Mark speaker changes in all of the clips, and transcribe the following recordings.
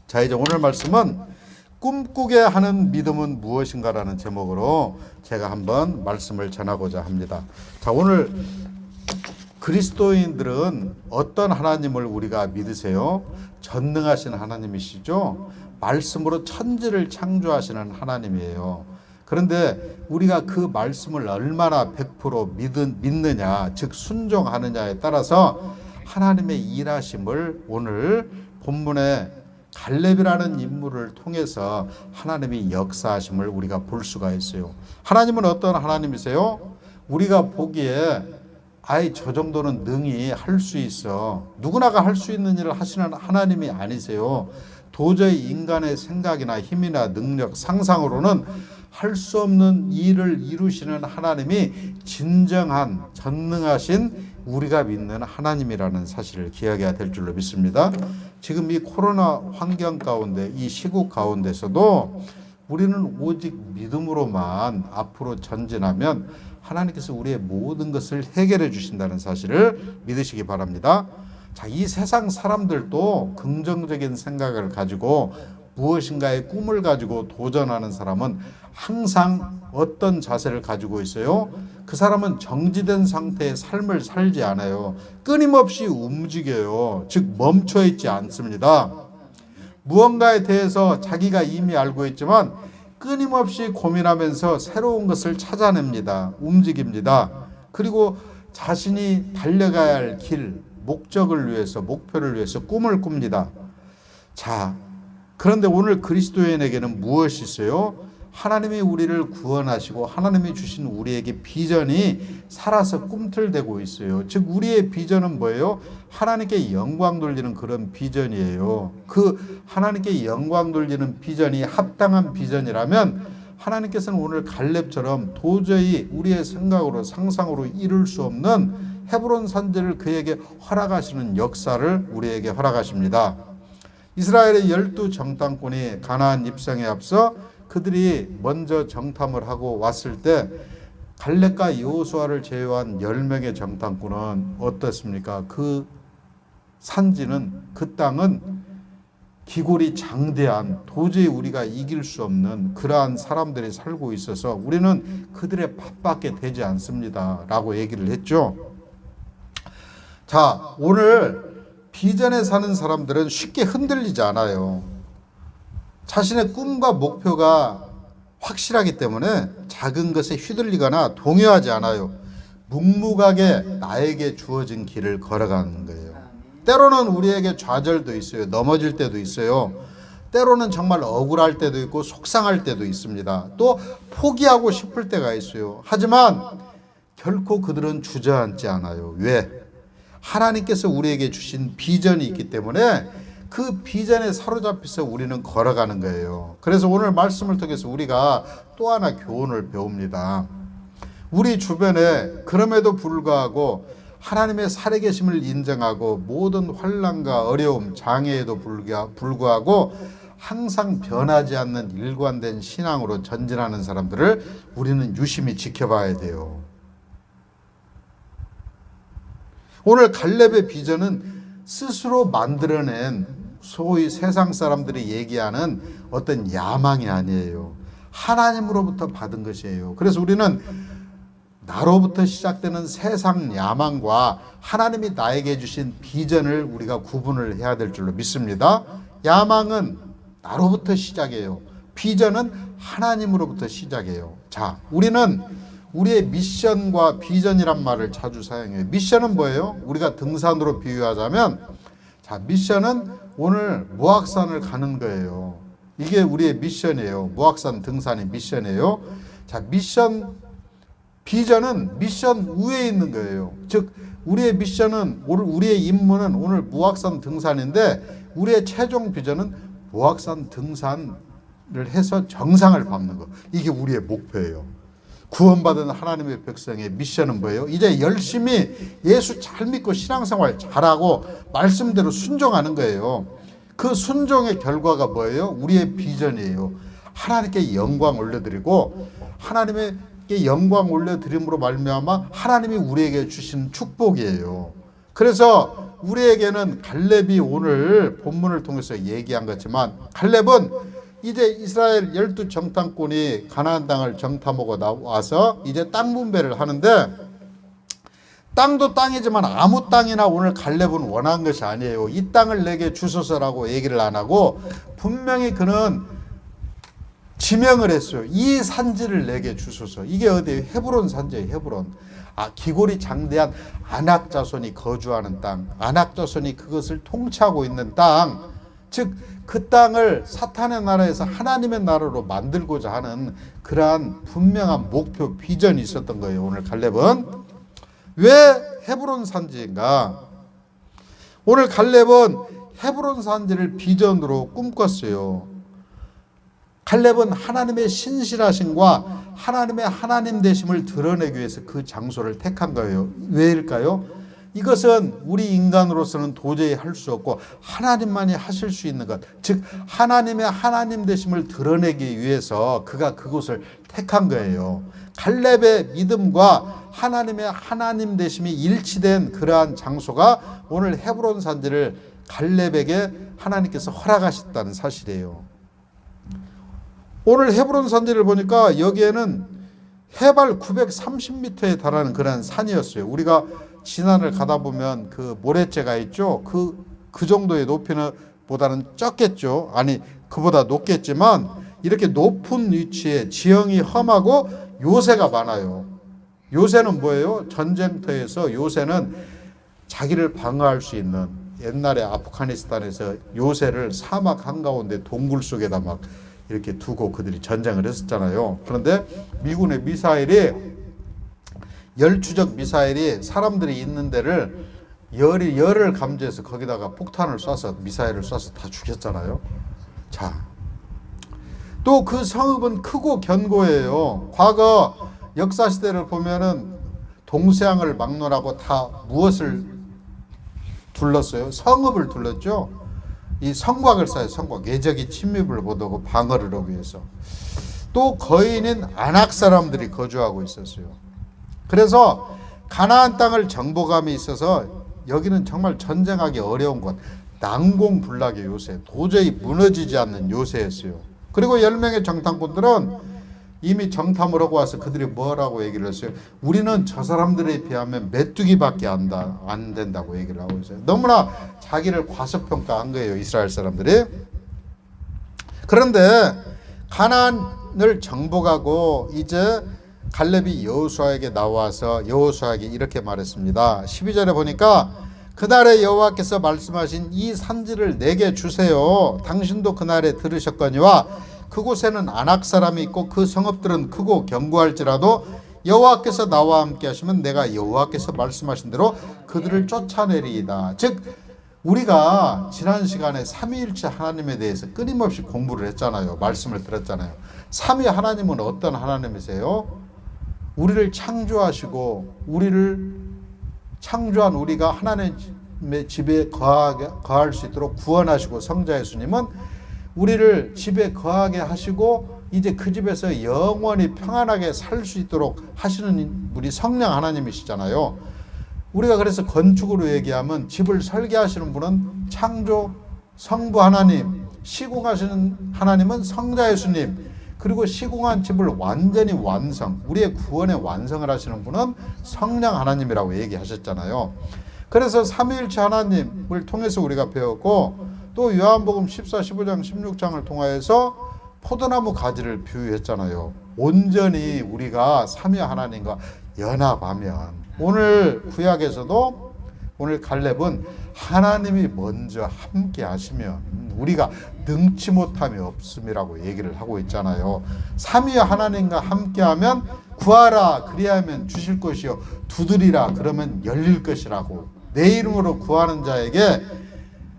Speaker 1: 자, 이제 오늘 말씀은 꿈꾸게 하는 믿음은 무엇인가라는 제목으로 제가 한번 말씀을 전하고자 합니다. 자, 오늘 그리스도인들은 어떤 하나님을 우리가 믿으세요? 전능하신 하나님이시죠? 말씀으로 천지를 창조하시는 하나님이에요. 그런데 우리가 그 말씀을 얼마나 100% 믿느냐, 즉 순종하느냐에 따라서 하나님의 일하심을 오늘 본문에 갈렙이라는 인물을 통해서 하나님이 역사하심을 우리가 볼 수가 있어요. 하나님은 어떤 하나님이세요? 우리가 보기에 아이 저 정도는 능히 할 수 있어. 누구나가 할 수 있는 일을 하시는 하나님이 아니세요. 도저히 인간의 생각이나 힘이나 능력, 상상으로는 할 수 없는 일을 이루시는 하나님이 진정한 전능하신 우리가 믿는 하나님이라는 사실을 기억해야 될 줄로 믿습니다. 지금 이 코로나 환경 가운데, 이 시국 가운데서도 우리는 오직 믿음으로만 앞으로 전진하면 하나님께서 우리의 모든 것을 해결해 주신다는 사실을 믿으시기 바랍니다. 자, 이 세상 사람들도 긍정적인 생각을 가지고 무엇인가의 꿈을 가지고 도전하는 사람은 항상 어떤 자세를 가지고 있어요? 그 사람은 정지된 상태의 삶을 살지 않아요. 끊임없이 움직여요. 즉 멈춰 있지 않습니다. 무언가에 대해서 자기가 이미 알고 있지만 끊임없이 고민하면서 새로운 것을 찾아냅니다. 움직입니다. 그리고 자신이 달려가야 할 길, 목적을 위해서, 목표를 위해서 꿈을 꿉니다. 자, 그런데 오늘 그리스도인에게는 무엇이 있어요? 하나님이 우리를 구원하시고 하나님이 주신 우리에게 비전이 살아서 꿈틀대고 있어요. 즉 우리의 비전은 뭐예요? 하나님께 영광 돌리는 그런 비전이에요. 그 하나님께 영광 돌리는 비전이 합당한 비전이라면 하나님께서는 오늘 갈렙처럼 도저히 우리의 생각으로 상상으로 이룰 수 없는 헤브론 산지를 그에게 허락하시는 역사를 우리에게 허락하십니다. 이스라엘의 12 정탐꾼이 가나안 입성에 앞서 그들이 먼저 정탐을 하고 왔을 때 갈렙과 여호수아를 제외한 10명의 정탐꾼은 어떻습니까? 그 산지는, 그 땅은 기골이 장대한, 도저히 우리가 이길 수 없는 그러한 사람들이 살고 있어서 우리는 그들의 밥밖에 되지 않습니다 라고 얘기를 했죠. 자, 오늘 비전에 사는 사람들은 쉽게 흔들리지 않아요. 자신의 꿈과 목표가 확실하기 때문에 작은 것에 휘둘리거나 동요하지 않아요. 묵묵하게 나에게 주어진 길을 걸어가는 거예요. 때로는 우리에게 좌절도 있어요. 넘어질 때도 있어요. 때로는 정말 억울할 때도 있고 속상할 때도 있습니다. 또 포기하고 싶을 때가 있어요. 하지만 결코 그들은 주저앉지 않아요. 왜? 하나님께서 우리에게 주신 비전이 있기 때문에 그 비전에 사로잡혀서 우리는 걸어가는 거예요. 그래서 오늘 말씀을 통해서 우리가 또 하나 교훈을 배웁니다. 우리 주변에 그럼에도 불구하고 하나님의 살아계심을 인정하고 모든 환난과 어려움, 장애에도 불구하고 항상 변하지 않는 일관된 신앙으로 전진하는 사람들을 우리는 유심히 지켜봐야 돼요. 오늘 갈렙의 비전은 스스로 만들어낸 소위 세상 사람들이 얘기하는 어떤 야망이 아니에요. 하나님으로부터 받은 것이에요. 그래서 우리는 나로부터 시작되는 세상 야망과 하나님이 나에게 주신 비전을 우리가 구분을 해야 될 줄로 믿습니다. 야망은 나로부터 시작해요. 비전은 하나님으로부터 시작해요. 자, 우리는 우리의 미션과 비전이란 말을 자주 사용해요. 미션은 뭐예요? 우리가 등산으로 비유하자면, 자, 미션은 오늘 무악산을 가는 거예요. 이게 우리의 미션이에요. 무악산 등산이 미션이에요. 자, 비전은 미션 위에 있는 거예요. 즉, 우리의 미션은, 우리의 임무는 오늘 무악산 등산인데, 우리의 최종 비전은 무악산 등산을 해서 정상을 밟는 거. 이게 우리의 목표예요. 구원받은 하나님의 백성의 미션은 뭐예요? 이제 열심히 예수 잘 믿고 신앙생활 잘하고 말씀대로 순종하는 거예요. 그 순종의 결과가 뭐예요? 우리의 비전이에요. 하나님께 영광 올려드리고 하나님께 영광 올려드림으로 말미암아 하나님이 우리에게 주신 축복이에요. 그래서 우리에게는 갈렙이 오늘 본문을 통해서 얘기한 거지만 갈렙은 이제 이스라엘 12정탐꾼이 가나안 땅을 정탐하고 나와서 이제 땅 분배를 하는데 땅도 땅이지만 아무 땅이나 오늘 갈렙은 원한 것이 아니에요. 이 땅을 내게 주소서라고 얘기를 안 하고 분명히 그는 지명을 했어요. 이 산지를 내게 주소서. 이게 어디예요? 헤브론 산지예요. 헤브론. 기골이 장대한 아낙 자손이 거주하는 땅, 아낙 자손이 그것을 통치하고 있는 땅, 즉 그 땅을 사탄의 나라에서 하나님의 나라로 만들고자 하는 그러한 분명한 목표, 비전이 있었던 거예요. 오늘 갈렙은. 왜 헤브론 산지인가? 오늘 갈렙은 헤브론 산지를 비전으로 꿈꿨어요. 갈렙은 하나님의 신실하심과 하나님의 하나님 되심을 드러내기 위해서 그 장소를 택한 거예요. 왜일까요? 이것은 우리 인간으로서는 도저히 할 수 없고 하나님만이 하실 수 있는 것, 즉 하나님의 하나님 되심을 드러내기 위해서 그가 그곳을 택한 거예요. 갈렙의 믿음과 하나님의 하나님 되심이 일치된 그러한 장소가 오늘 헤브론 산지를 갈렙에게 하나님께서 허락하셨다는 사실이에요. 오늘 헤브론 산지를 보니까 여기에는 해발 930m에 달하는 그런 산이었어요. 우리가 진안을 가다 보면 그 모래째가 있죠. 그 정도의 높이는 보다는 적겠죠. 아니 그보다 높겠지만 이렇게 높은 위치에 지형이 험하고 요새가 많아요. 요새는 뭐예요? 전쟁터에서 요새는 자기를 방어할 수 있는, 옛날에 아프가니스탄에서 요새를 사막 한가운데 동굴 속에다 막 이렇게 두고 그들이 전쟁을 했었잖아요. 그런데 미군의 미사일이, 열추적 미사일이 사람들이 있는 데를 열을 감지해서 거기다가 폭탄을 쏴서 미사일을 쏴서 다 죽였잖아요. 자, 또 그 성읍은 크고 견고해요. 과거 역사 시대를 보면은 동서양을 막론하고 다 무엇을 둘렀어요? 성읍을 둘렀죠. 이 성곽을 쌓아요. 성곽. 예적이 침입을 못하고 방어를 하기 위해서. 또 거인인 아낙 사람들이 거주하고 있었어요. 그래서 가나안 땅을 정복함에 있어서 여기는 정말 전쟁하기 어려운 곳, 난공불락의 요새, 도저히 무너지지 않는 요새였어요. 그리고 10명의 정탐꾼들은 이미 정탐을 하고 와서 그들이 뭐라고 얘기를 했어요? 우리는 저 사람들에 비하면 메뚜기밖에 안 된다고 얘기를 하고 있어요. 너무나 자기를 과소평가한 거예요, 이스라엘 사람들이. 그런데 가나안을 정복하고 이제 갈렙이 여호수아에게 나와서 여호수아에게 이렇게 말했습니다. 12절에 보니까 그날에 여호와께서 말씀하신 이 산지를 내게 주세요. 당신도 그날에 들으셨거니와 그곳에는 아낙 사람이 있고 그 성읍들은 크고 견고할지라도 여호와께서 나와 함께 하시면 내가 여호와께서 말씀하신 대로 그들을 쫓아내리이다. 즉 우리가 지난 시간에 삼위일체 하나님에 대해서 끊임없이 공부를 했잖아요. 말씀을 들었잖아요. 삼위 하나님은 어떤 하나님이세요? 우리를 창조하시고 우리를 창조한 우리가 하나님의 집에 거할 수 있도록 구원하시고, 성자 예수님은 우리를 집에 거하게 하시고 이제 그 집에서 영원히 평안하게 살 수 있도록 하시는 우리 성령 하나님이시잖아요. 우리가 그래서 건축으로 얘기하면 집을 설계하시는 분은 창조 성부 하나님, 시공하시는 하나님은 성자 예수님, 그리고 시공한 집을 완전히 완성, 우리의 구원의 완성을 하시는 분은 성령 하나님이라고 얘기하셨잖아요. 그래서 삼위일체 하나님을 통해서 우리가 배웠고, 또 요한복음 14, 15장, 16장을 통하여서 포도나무 가지를 비유했잖아요. 온전히 우리가 삼위 하나님과 연합하면, 오늘 구약에서도 오늘 갈렙은 하나님이 먼저 함께 하시면 우리가 능치 못함이 없음이라고 얘기를 하고 있잖아요. 삼위 하나님과 함께하면 구하라 그리하면 주실 것이요 두드리라 그러면 열릴 것이라고, 내 이름으로 구하는 자에게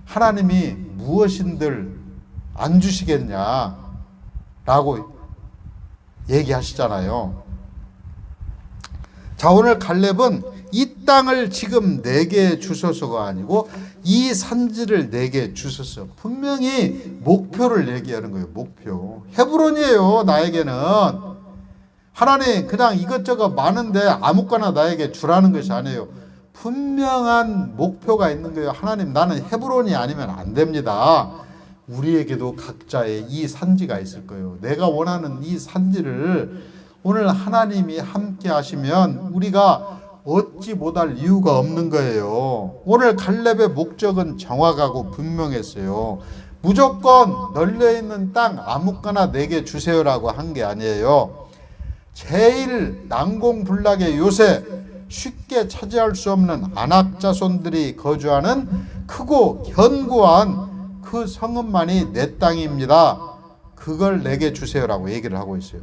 Speaker 1: 하나님이 무엇인들 안 주시겠냐라고 얘기하시잖아요. 자, 오늘 갈렙은 이 땅을 지금 내게 주소서가 아니고 이 산지를 내게 주소서, 분명히 목표를 얘기하는 거예요. 목표. 헤브론이에요. 나에게는 하나님 그냥 이것저것 많은데 아무거나 나에게 주라는 것이 아니에요. 분명한 목표가 있는 거예요. 하나님, 나는 헤브론이 아니면 안 됩니다. 우리에게도 각자의 이 산지가 있을 거예요. 내가 원하는 이 산지를 오늘 하나님이 함께 하시면 우리가 얻지 못할 이유가 없는 거예요. 오늘 갈렙의 목적은 정확하고 분명했어요. 무조건 널려있는 땅 아무거나 내게 주세요라고 한 게 아니에요. 제일 난공불락의 요새, 쉽게 차지할 수 없는 안악 자손들이 거주하는 크고 견고한 그 성읍만이 내 땅입니다. 그걸 내게 주세요라고 얘기를 하고 있어요.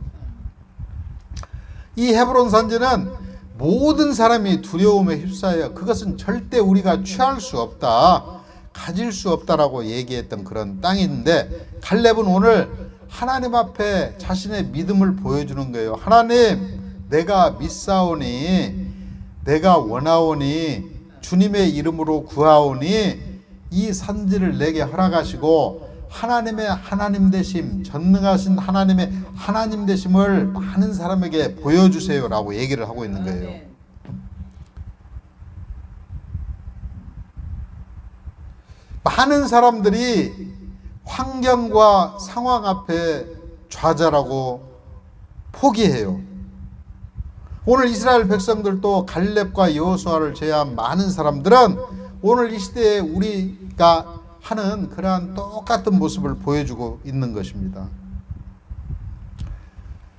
Speaker 1: 이 헤브론 산지는 모든 사람이 두려움에 휩싸여 그것은 절대 우리가 취할 수 없다, 가질 수 없다라고 얘기했던 그런 땅인데, 갈렙은 오늘 하나님 앞에 자신의 믿음을 보여주는 거예요. 하나님, 내가 믿사오니, 내가 원하오니, 주님의 이름으로 구하오니 이 산지를 내게 허락하시고 하나님의 하나님 되심, 전능하신 하나님의 하나님 되심을 많은 사람에게 보여주세요라고 얘기를 하고 있는 거예요. 많은 사람들이 환경과 상황 앞에 좌절하고 포기해요. 오늘 이스라엘 백성들도 갈렙과 여호수아를 제외한 많은 사람들은 오늘 이 시대에 우리가 하는 그러한 똑같은 모습을 보여주고 있는 것입니다.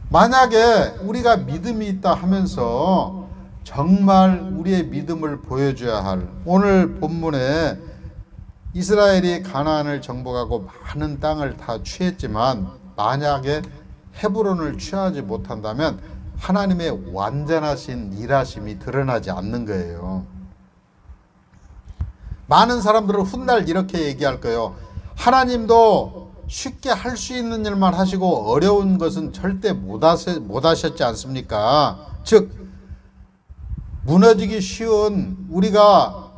Speaker 1: 만약에 우리가 믿음이 있다 하면서 정말 우리의 믿음을 보여줘야 할, 오늘 본문에 이스라엘이 가나안을 정복하고 많은 땅을 다 취했지만 만약에 헤브론을 취하지 못한다면 하나님의 완전하신 일하심이 드러나지 않는 거예요. 많은 사람들은 훗날 이렇게 얘기할 거예요. 하나님도 쉽게 할 수 있는 일만 하시고 어려운 것은 절대 못 하셨지 않습니까? 즉 무너지기 쉬운, 우리가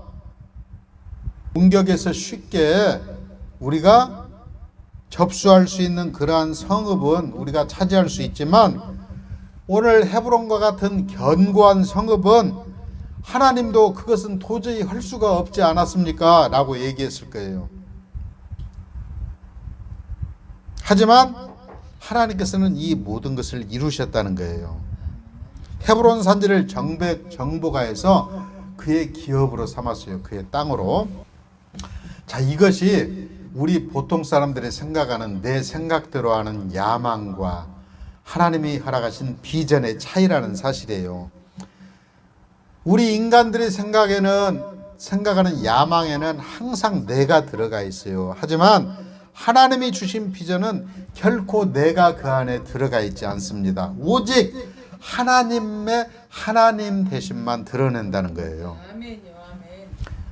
Speaker 1: 공격에서 쉽게 우리가 접수할 수 있는 그러한 성읍은 우리가 차지할 수 있지만 오늘 헤브론과 같은 견고한 성읍은 하나님도 그것은 도저히 할 수가 없지 않았습니까? 라고 얘기했을 거예요. 하지만 하나님께서는 이 모든 것을 이루셨다는 거예요. 헤브론 산지를 정복하여서 그의 기업으로 삼았어요. 그의 땅으로. 자, 이것이 우리 보통 사람들이 생각하는, 내 생각대로 하는 야망과 하나님이 허락하신 비전의 차이라는 사실이에요. 우리 인간들이 생각하는 야망에는 항상 내가 들어가 있어요. 하지만 하나님이 주신 비전은 결코 내가 그 안에 들어가 있지 않습니다. 오직 하나님의 하나님 되심만 드러낸다는 거예요.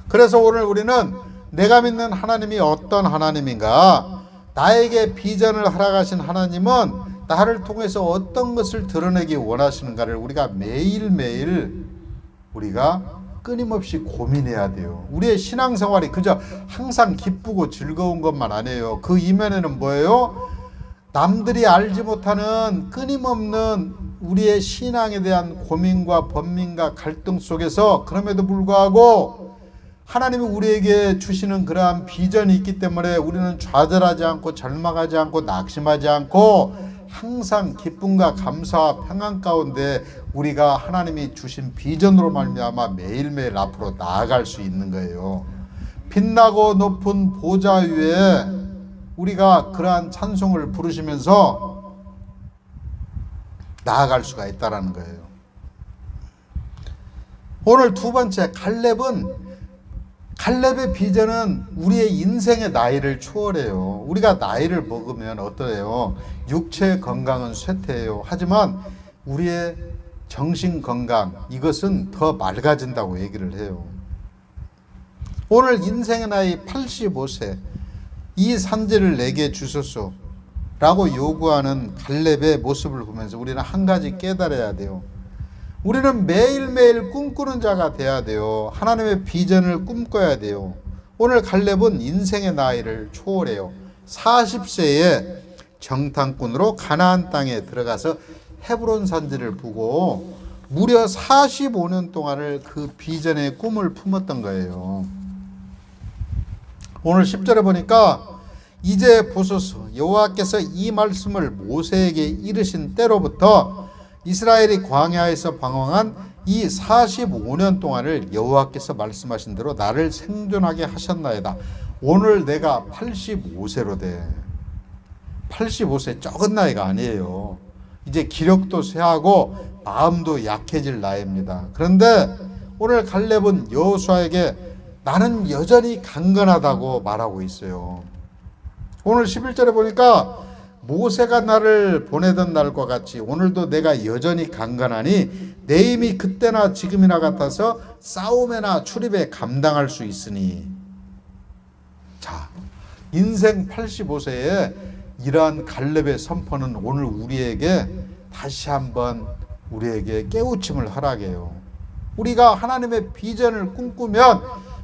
Speaker 1: 그래서 오늘 우리는 내가 믿는 하나님이 어떤 하나님인가, 나에게 비전을 허락하신 하나님은 나를 통해서 어떤 것을 드러내기 원하시는가를 우리가 매일매일 우리가 끊임없이 고민해야 돼요. 우리의 신앙생활이 그저 항상 기쁘고 즐거운 것만 아니에요. 그 이면에는 뭐예요? 남들이 알지 못하는 끊임없는 우리의 신앙에 대한 고민과 번민과 갈등 속에서, 그럼에도 불구하고 하나님이 우리에게 주시는 그러한 비전이 있기 때문에 우리는 좌절하지 않고 절망하지 않고 낙심하지 않고 항상 기쁨과 감사와 평안 가운데 우리가 하나님이 주신 비전으로 말미암아 매일매일 앞으로 나아갈 수 있는 거예요. 빛나고 높은 보좌 위에 우리가 그러한 찬송을 부르시면서 나아갈 수가 있다는 거예요. 오늘 두 번째, 갈렙의 비전은 우리의 인생의 나이를 초월해요. 우리가 나이를 먹으면 어떠해요? 육체의 건강은 쇠퇴해요. 하지만 우리의 정신 건강, 이것은 더 맑아진다고 얘기를 해요. 오늘 인생의 나이 85세, 이 산지를 내게 주소서 라고 요구하는 갈렙의 모습을 보면서 우리는 한 가지 깨달아야 돼요. 우리는 매일매일 꿈꾸는 자가 돼야 돼요. 하나님의 비전을 꿈꿔야 돼요. 오늘 갈렙은 인생의 나이를 초월해요. 40세에 정탐꾼으로 가나안 땅에 들어가서 헤브론 산지를 보고 무려 45년 동안을 그 비전의 꿈을 품었던 거예요. 오늘 10절에 보니까 이제 보소서 여호와께서 이 말씀을 모세에게 이르신 때로부터 이스라엘이 광야에서 방황한 이 45년 동안을 여호와께서 말씀하신 대로 나를 생존하게 하셨나이다. 오늘 내가 85세로 돼. 85세 적은 나이가 아니에요. 이제 기력도 쇠하고 마음도 약해질 나이입니다. 그런데 오늘 갈렙은 여호수아에게 나는 여전히 강건하다고 말하고 있어요. 오늘 11절에 보니까 모세가 나를 보내던 날과 같이 오늘도 내가 여전히 강건하니 내 힘이 그때나 지금이나 같아서 싸움에나 출입에 감당할 수 있으니. 자, 인생 85세에 이러한 갈렙의 선포는 오늘 우리에게 다시 한번 우리에게 깨우침을 허락해요. 우리가 하나님의 비전을 꿈꾸면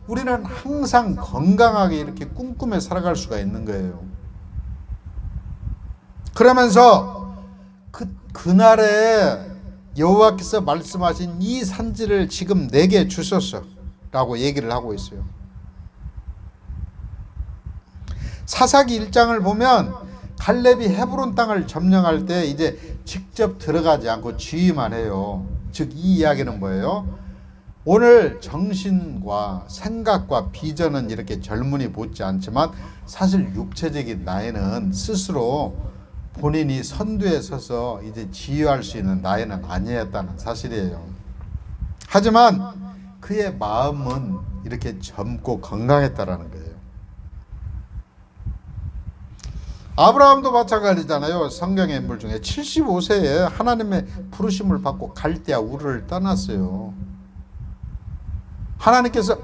Speaker 1: 우리는 항상 건강하게 이렇게 꿈꾸며 살아갈 수가 있는 거예요. 그러면서 그날에 여호와께서 말씀하신 이 산지를 지금 내게 주소서라고 얘기를 하고 있어요. 사사기 1장을 보면 갈렙이 헤브론 땅을 점령할 때 이제 직접 들어가지 않고 지휘만 해요. 즉 이 이야기는 뭐예요? 오늘 정신과 생각과 비전은 이렇게 젊은이 못지 않지만 사실 육체적인 나이는 스스로 본인이 선두에 서서 이제 지휘할 수 있는 나이는 아니었다는 사실이에요. 하지만 그의 마음은 이렇게 젊고 건강했다라는 거예요. 아브라함도 마찬가지잖아요. 성경의 인물 중에 75세에 하나님의 부르심을 받고 갈대아 우르를 떠났어요. 하나님께서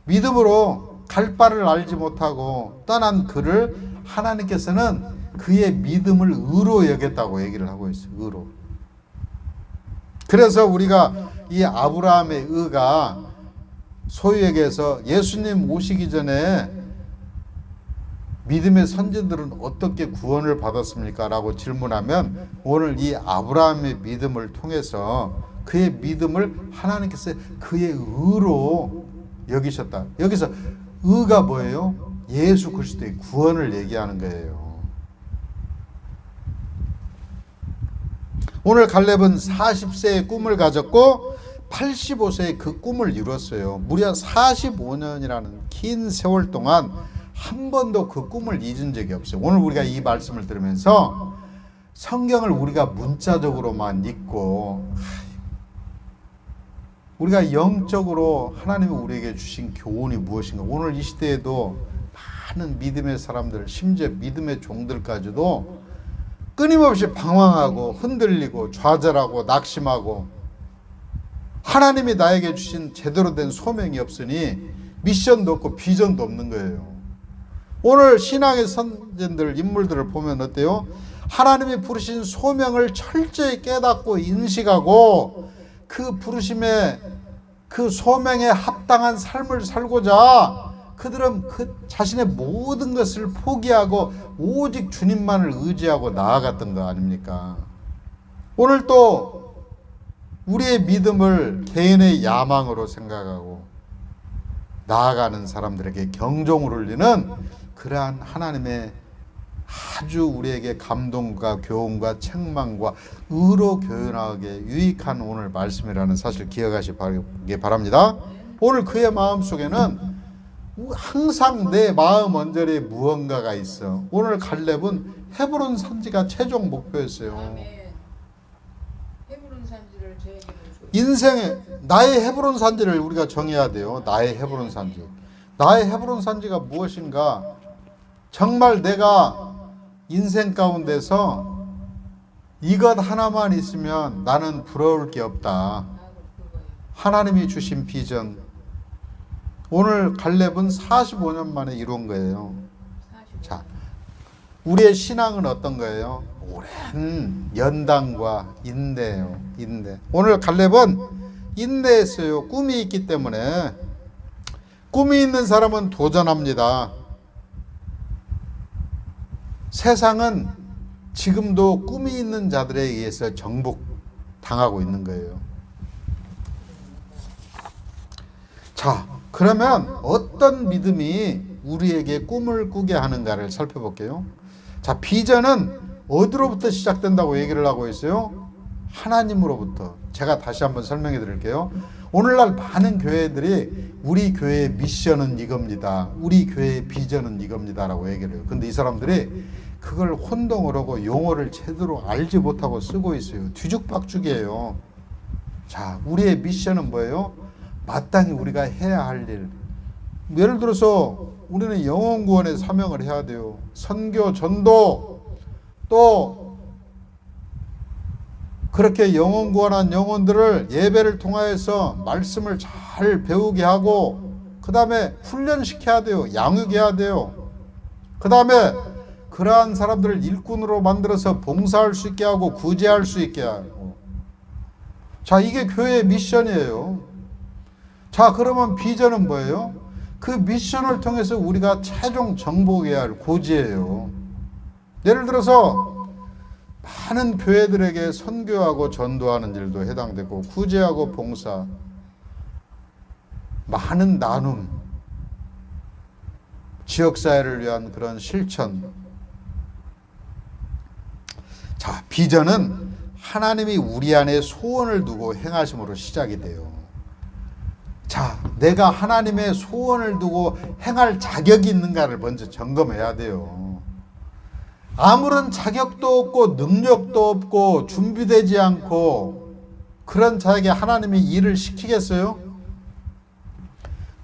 Speaker 1: 믿음으로 갈 바를 알지 못하고 떠난 그를 하나님께서는 그의 믿음을 의로 여겼다고 얘기를 하고 있어요. 의로. 그래서 우리가 이 아브라함의 의가 소위 얘기해서 예수님 오시기 전에 믿음의 선진들은 어떻게 구원을 받았습니까? 라고 질문하면 오늘 이 아브라함의 믿음을 통해서 그의 믿음을 하나님께서 그의 의로 여기셨다. 여기서 의가 뭐예요? 예수 그리스도의 구원을 얘기하는 거예요. 오늘 갈렙은 40세의 꿈을 가졌고 85세에 그 꿈을 이뤘어요. 무려 45년이라는 긴 세월 동안 한 번도 그 꿈을 잊은 적이 없어요. 오늘 우리가 이 말씀을 들으면서 성경을 우리가 문자적으로만 읽고 우리가 영적으로 하나님이 우리에게 주신 교훈이 무엇인가. 오늘 이 시대에도 많은 믿음의 사람들, 심지어 믿음의 종들까지도 끊임없이 방황하고 흔들리고 좌절하고 낙심하고 하나님이 나에게 주신 제대로 된 소명이 없으니 미션도 없고 비전도 없는 거예요. 오늘 신앙의 선진들 인물들을 보면 어때요? 하나님이 부르신 소명을 철저히 깨닫고 인식하고 그 부르심에 그 소명에 합당한 삶을 살고자 그들은 그 자신의 모든 것을 포기하고 오직 주님만을 의지하고 나아갔던 거 아닙니까? 오늘 또 우리의 믿음을 개인의 야망으로 생각하고 나아가는 사람들에게 경종을 울리는 그러한 하나님의 아주 우리에게 감동과 교훈과 책망과 의로 교훈하게 유익한 오늘 말씀이라는 사실 기억하시기 바랍니다. 오늘 그의 마음속에는 항상 내 마음 언저리에 무언가가 있어. 오늘 갈렙은 헤브론 산지가 최종 목표였어요. 인생의 나의 헤브론 산지를 우리가 정해야 돼요. 나의 헤브론 산지. 나의 헤브론 산지가 무엇인가? 정말 내가 인생 가운데서 이것 하나만 있으면 나는 부러울 게 없다. 하나님이 주신 비전. 오늘 갈렙은 45년 만에 이룬 거예요. 자, 우리의 신앙은 어떤 거예요? 오랜 연단과 인내예요. 인내. 오늘 갈렙은 인내했어요. 꿈이 있기 때문에. 꿈이 있는 사람은 도전합니다. 세상은 지금도 꿈이 있는 자들에 의해서 당하고 있는 거예요. 자, 그러면 어떤 믿음이 우리에게 꿈을 꾸게 하는가를 살펴볼게요. 자, 비전은 어디로부터 시작된다고 얘기를 하고 있어요? 하나님으로부터. 제가 다시 한번 설명해 드릴게요. 오늘날 많은 교회들이 우리 교회의 미션은 이겁니다. 우리 교회의 비전은 이겁니다. 라고 얘기를 해요. 근데 이 사람들이 그걸 혼동을 하고 용어를 제대로 알지 못하고 쓰고 있어요. 뒤죽박죽이에요. 자, 우리의 미션은 뭐예요? 마땅히 우리가 해야 할 일. 예를 들어서 우리는 영혼 구원의 사명을 해야 돼요. 선교, 전도, 또 그렇게 영혼 구원한 영혼들을 예배를 통하여서 말씀을 잘 배우게 하고 그 다음에 훈련시켜야 돼요. 양육해야 돼요. 그 다음에 그러한 사람들을 일꾼으로 만들어서 봉사할 수 있게 하고 구제할 수 있게 하고. 자, 이게 교회의 미션이에요. 자, 그러면 비전은 뭐예요? 그 미션을 통해서 우리가 최종 정복해야 할 고지예요. 예를 들어서 많은 교회들에게 선교하고 전도하는 일도 해당되고 구제하고 봉사, 많은 나눔, 지역사회를 위한 그런 실천. 자, 비전은 하나님이 우리 안에 소원을 두고 행하심으로 시작이 돼요. 자, 내가 하나님의 소원을 두고 행할 자격이 있는가를 먼저 점검해야 돼요. 아무런 자격도 없고 능력도 없고 준비되지 않고 그런 자에게 하나님이 일을 시키겠어요?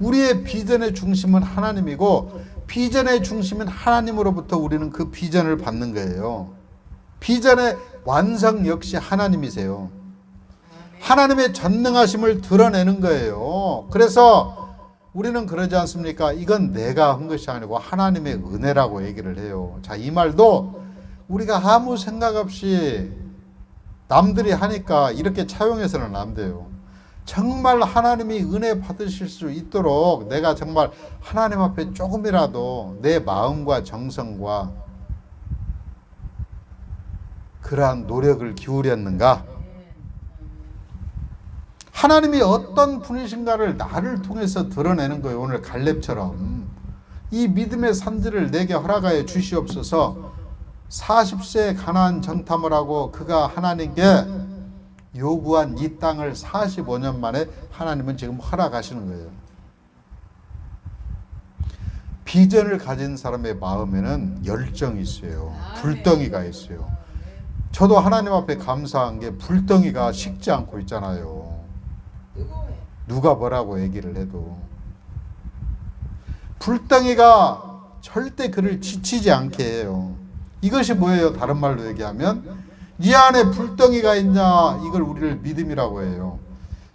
Speaker 1: 우리의 비전의 중심은 하나님이고 비전의 중심인 하나님으로부터 우리는 그 비전을 받는 거예요. 비전의 완성 역시 하나님이세요. 하나님의 전능하심을 드러내는 거예요. 그래서 우리는 그러지 않습니까? 이건 내가 한 것이 아니고 하나님의 은혜라고 얘기를 해요. 자, 이 말도 우리가 아무 생각 없이 남들이 하니까 이렇게 차용해서는 안 돼요. 정말 하나님이 은혜 받으실 수 있도록 내가 정말 하나님 앞에 조금이라도 내 마음과 정성과 그러한 노력을 기울였는가? 하나님이 어떤 분이신가를 나를 통해서 드러내는 거예요. 오늘 갈렙처럼 이 믿음의 산지를 내게 허락하여 주시옵소서. 40세에 가나안 정탐을 하고 그가 하나님께 요구한 이 땅을 45년 만에 하나님은 지금 허락하시는 거예요. 비전을 가진 사람의 마음에는 열정이 있어요. 불덩이가 있어요. 저도 하나님 앞에 감사한 게 불덩이가 식지 않고 있잖아요. 누가 뭐라고 얘기를 해도 불덩이가 절대 그를 지치지 않게 해요. 이것이 뭐예요? 다른 말로 얘기하면 네 안에 불덩이가 있냐, 이걸 우리를 믿음이라고 해요.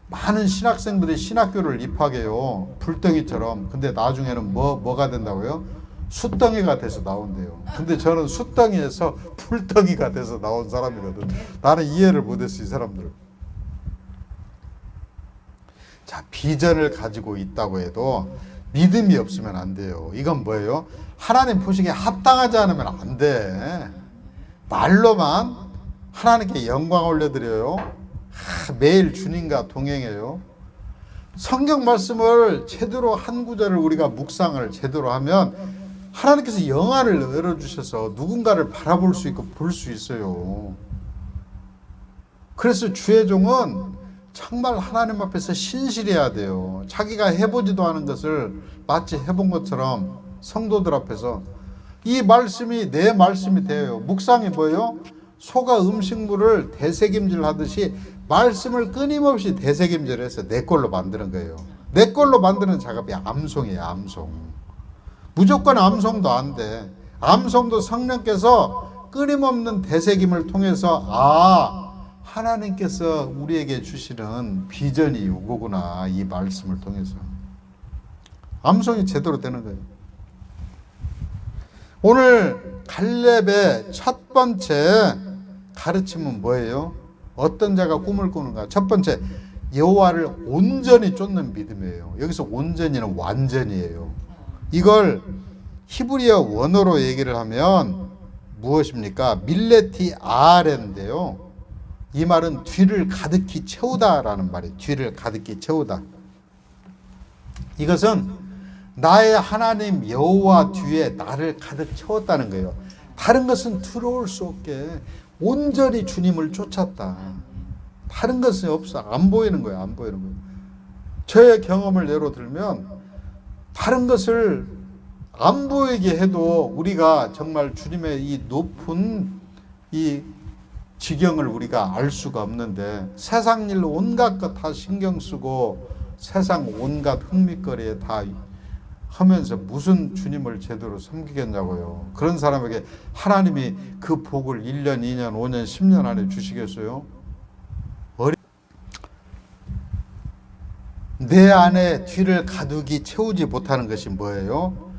Speaker 1: 많은 신학생들이 신학교를 입학해요. 불덩이처럼. 근데 나중에는 뭐가 된다고요? 숯덩이가 돼서 나온대요. 근데 저는 숯덩이에서 불덩이가 돼서 나온 사람이거든. 나는 이해를 못했어, 이 사람들. 자, 비전을 가지고 있다고 해도 믿음이 없으면 안 돼요. 이건 뭐예요? 하나님 보시기에 합당하지 않으면 안 돼. 말로만 하나님께 영광 올려드려요. 매일 주님과 동행해요. 성경 말씀을 제대로 한 구절을 우리가 묵상을 제대로 하면 하나님께서 영안을 열어주셔서 누군가를 바라볼 수 있고 볼 수 있어요. 그래서 주의 종은 정말 하나님 앞에서 신실해야 돼요. 자기가 해보지도 않은 것을 마치 해본 것처럼 성도들 앞에서 이 말씀이 내 말씀이 돼요. 묵상이 뭐예요? 소가 음식물을 되새김질 하듯이 말씀을 끊임없이 되새김질해서 내 걸로 만드는 거예요. 내 걸로 만드는 작업이 암송이에요. 암송. 무조건 암송도 안 돼. 암송도 성령께서 끊임없는 되새김을 통해서 하나님께서 우리에게 주시는 비전이 이거구나, 이 말씀을 통해서 암송이 제대로 되는 거예요. 오늘 갈렙의 첫 번째 가르침은 뭐예요? 어떤 자가 꿈을 꾸는가? 첫 번째, 여호와를 온전히 쫓는 믿음이에요. 여기서 온전히는 완전이에요. 이걸 히브리어 원어로 얘기를 하면 무엇입니까? 밀레티 아레인데요. 이 말은 뒤를 가득히 채우다라는 말이에요. 뒤를 가득히 채우다. 이것은 나의 하나님 여호와 뒤에 나를 가득 채웠다는 거예요. 다른 것은 들어올 수 없게 온전히 주님을 쫓았다. 다른 것은 없어. 안 보이는 거예요. 안 보이는 거예요. 저의 경험을 예로 들면 다른 것을 안 보이게 해도 우리가 정말 주님의 이 높은 이 지경을 우리가 알 수가 없는데 세상 일 온갖 것 다 신경 쓰고 세상 온갖 흥미거리에 다 하면서 무슨 주님을 제대로 섬기겠냐고요. 그런 사람에게 하나님이 그 복을 1년, 2년, 5년, 10년 안에 주시겠어요? 내 안에 뒤를 가득히 채우지 못하는 것이 뭐예요?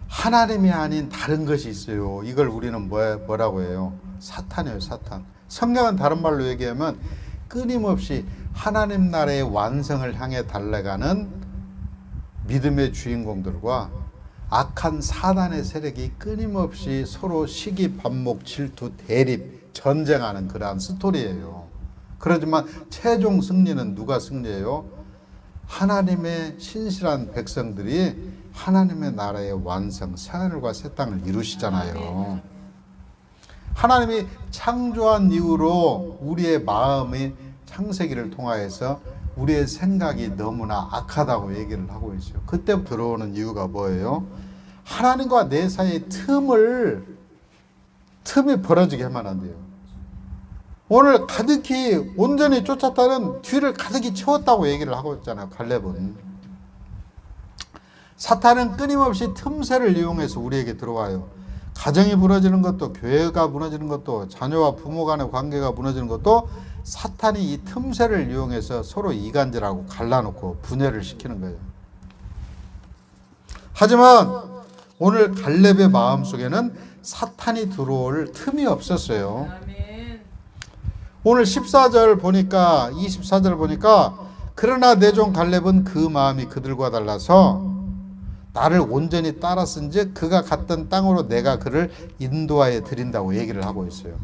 Speaker 1: 하나님이 아닌 다른 것이 있어요. 이걸 우리는 뭐라고 해요? 사탄이에요. 사탄. 성경은 다른 말로 얘기하면 끊임없이 하나님 나라의 완성을 향해 달려가는 믿음의 주인공들과 악한 사단의 세력이 끊임없이 서로 시기, 반목, 질투, 대립, 전쟁하는 그러한 스토리예요. 그렇지만 최종 승리는 누가 승리해요? 하나님의 신실한 백성들이 하나님의 나라의 완성, 새하늘과 새 땅을 이루시잖아요. 하나님이 창조한 이후로 우리의 마음이 창세기를 통하여서 우리의 생각이 너무나 악하다고 얘기를 하고 있어요. 그때 들어오는 이유가 뭐예요? 하나님과 내 사이의 틈이 벌어지게 하면 안 돼요. 오늘 가득히 온전히 쫓았다는 뒤를 가득히 채웠다고 얘기를 하고 있잖아요. 갈렙은. 사탄은 끊임없이 틈새를 이용해서 우리에게 들어와요. 가정이 무너지는 것도, 교회가 무너지는 것도, 자녀와 부모 간의 관계가 무너지는 것도 사탄이 이 틈새를 이용해서 서로 이간질하고 갈라놓고 분열을 시키는 거예요. 하지만 오늘 갈렙의 마음속에는 사탄이 들어올 틈이 없었어요. 오늘 14절 보니까 24절 보니까 그러나 내 종 갈렙은 그 마음이 그들과 달라서 나를 온전히 따랐은즉 그가 갔던 땅으로 내가 그를 인도하여 드린다고 얘기를 하고 있어요.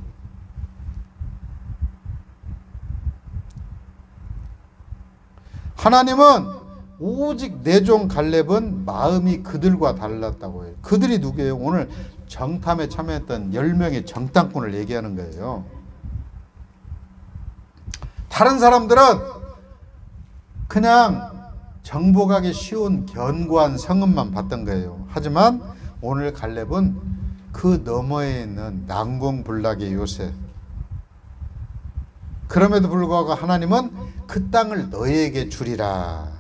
Speaker 1: 하나님은 오직 내 종 갈렙은 마음이 그들과 달랐다고 해요. 그들이 누구예요? 오늘 정탐에 참여했던 10명의 정탐꾼을 얘기하는 거예요. 다른 사람들은 그냥 정복하기 쉬운 견고한 성읍만 봤던 거예요. 하지만 오늘 갈렙은 그 너머에 있는 난공불락의 요새. 그럼에도 불구하고 하나님은 그 땅을 너희에게 주리라고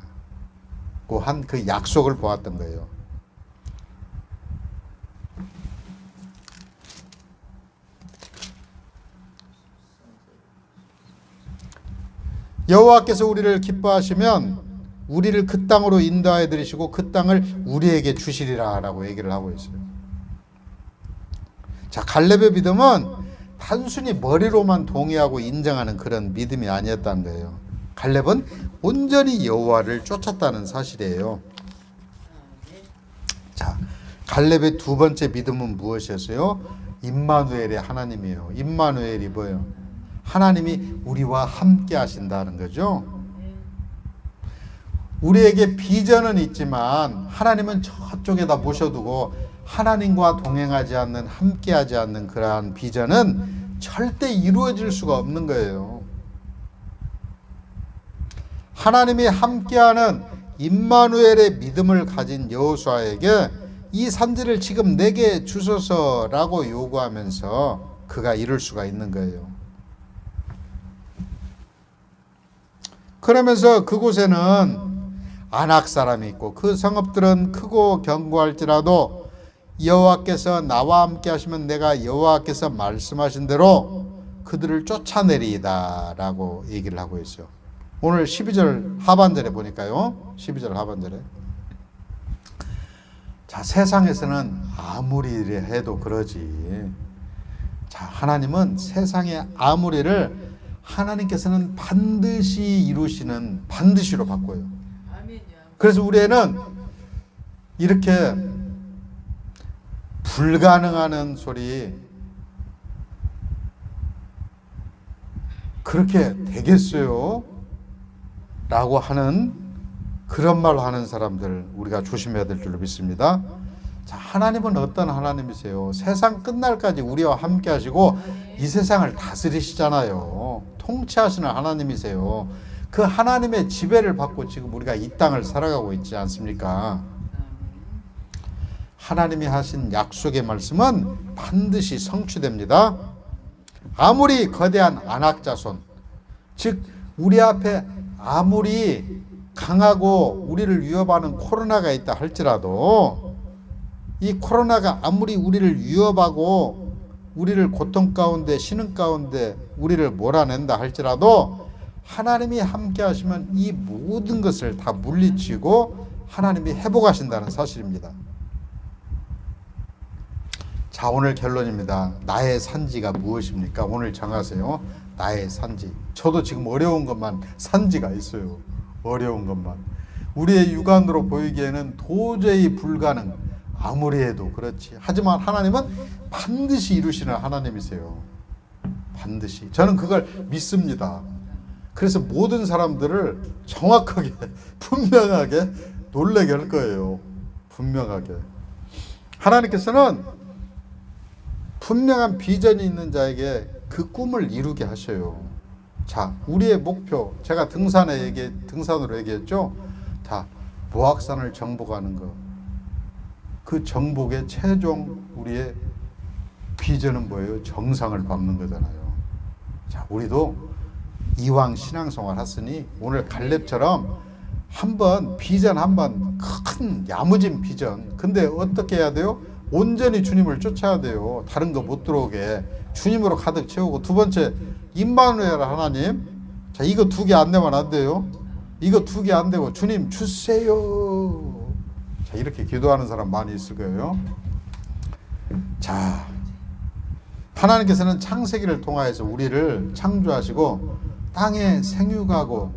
Speaker 1: 한 그 약속을 보았던 거예요. 여호와께서 우리를 기뻐하시면 우리를 그 땅으로 인도하여 드리시고 그 땅을 우리에게 주시리라 라고 얘기를 하고 있어요. 자, 갈렙의 믿음은 단순히 머리로만 동의하고 인정하는 그런 믿음이 아니었다는 거예요. 갈렙은 온전히 여호와를 쫓았다는 사실이에요. 자, 갈렙의 두 번째 믿음은 무엇이었어요? 임마누엘의 하나님이에요. 임마누엘이 뭐예요? 하나님이 우리와 함께 하신다는 거죠. 우리에게 비전은 있지만 하나님은 저쪽에다 모셔두고 하나님과 동행하지 않는, 함께하지 않는 그러한 비전은 절대 이루어질 수가 없는 거예요. 하나님이 함께하는 임마누엘의 믿음을 가진 여호수아에게 이 산지를 지금 내게 주소서라고 요구하면서 그가 이룰 수가 있는 거예요. 그러면서 그곳에는 아낙 사람이 있고 그 성읍들은 크고 견고할지라도 여호와께서 나와 함께 하시면 내가 여호와께서 말씀하신 대로 그들을 쫓아내리이다 라고 얘기를 하고 있어요. 오늘 12절 하반절에 보니까요. 12절 하반절에 자, 세상에서는 아무리 해도 그러지. 자, 하나님은 세상의 아무리를 하나님께서는 반드시 이루시는, 반드시로 바꿔요. 그래서 우리는 이렇게 불가능하는 소리, 그렇게 되겠어요? 라고 하는 그런 말 하는 사람들 우리가 조심해야 될 줄로 믿습니다. 자, 하나님은 어떤 하나님이세요? 세상 끝날까지 우리와 함께 하시고 이 세상을 다스리시잖아요. 통치하시는 하나님이세요. 그 하나님의 지배를 받고 지금 우리가 이 땅을 살아가고 있지 않습니까? 하나님이 하신 약속의 말씀은 반드시 성취됩니다. 아무리 거대한 안악자손, 즉 우리 앞에 아무리 강하고 우리를 위협하는 코로나가 있다 할지라도 이 코로나가 아무리 우리를 위협하고 우리를 고통 가운데 신음 가운데 우리를 몰아낸다 할지라도 하나님이 함께 하시면 이 모든 것을 다 물리치고 하나님이 회복하신다는 사실입니다. 자, 오늘 결론입니다. 나의 산지가 무엇입니까? 오늘 정하세요. 나의 산지. 저도 지금 어려운 것만 산지가 있어요. 어려운 것만. 우리의 육안으로 보이기에는 도저히 불가능. 아무리 해도 그렇지. 하지만 하나님은 반드시 이루시는 하나님이세요. 반드시. 저는 그걸 믿습니다. 그래서 모든 사람들을 정확하게 분명하게 놀라게 할 거예요. 분명하게. 하나님께서는 분명한 비전이 있는 자에게 그 꿈을 이루게 하셔요. 자, 우리의 목표, 제가 등산으로 얘기했죠. 다 모악산을 정복하는 거. 그 정복의 최종 우리의 비전은 뭐예요? 정상을 밟는 거잖아요. 자, 우리도 이왕 신앙생활 했으니 오늘 갈렙처럼 한번 비전 한번 큰 야무진 비전. 근데 어떻게 해야 돼요? 온전히 주님을 쫓아야 돼요. 다른 거 못 들어오게 주님으로 가득 채우고. 두 번째, 임마누엘 하나님. 자, 이거 2개 안 되면 안 돼요. 이거 2개 안 되고 주님 주세요. 자, 이렇게 기도하는 사람 많이 있을 거예요. 자, 하나님께서는 창세기를 통하여서 우리를 창조하시고 땅에 생육하고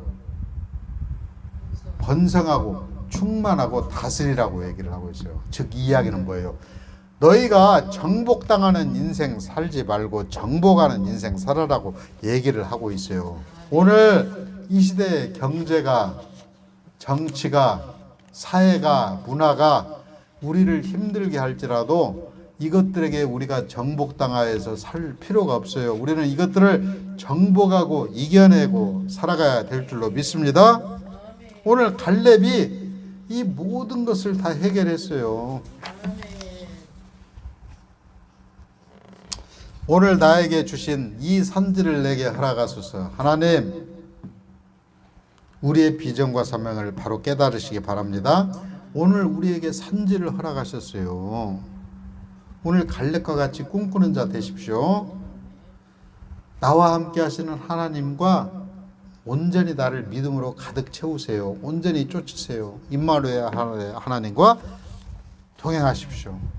Speaker 1: 번성하고 충만하고 다스리라고 얘기를 하고 있어요. 즉 이 이야기는 뭐예요? 너희가 정복당하는 인생 살지 말고 정복하는 인생 살아라고 얘기를 하고 있어요. 오늘 이 시대의 경제가, 정치가, 사회가, 문화가 우리를 힘들게 할지라도 이것들에게 우리가 정복당하여서 살 필요가 없어요. 우리는 이것들을 정복하고 이겨내고 살아가야 될 줄로 믿습니다. 오늘 갈렙이 이 모든 것을 다 해결했어요. 오늘 나에게 주신 이 산지를 내게 허락하소서. 하나님, 우리의 비전과 사명을 바로 깨달으시기 바랍니다. 오늘 우리에게 산지를 허락하셨어요. 오늘 갈렙과 같이 꿈꾸는 자 되십시오. 나와 함께 하시는 하나님과 온전히 나를 믿음으로 가득 채우세요. 온전히 쫓으세요. 임마누엘 하나님과 동행하십시오.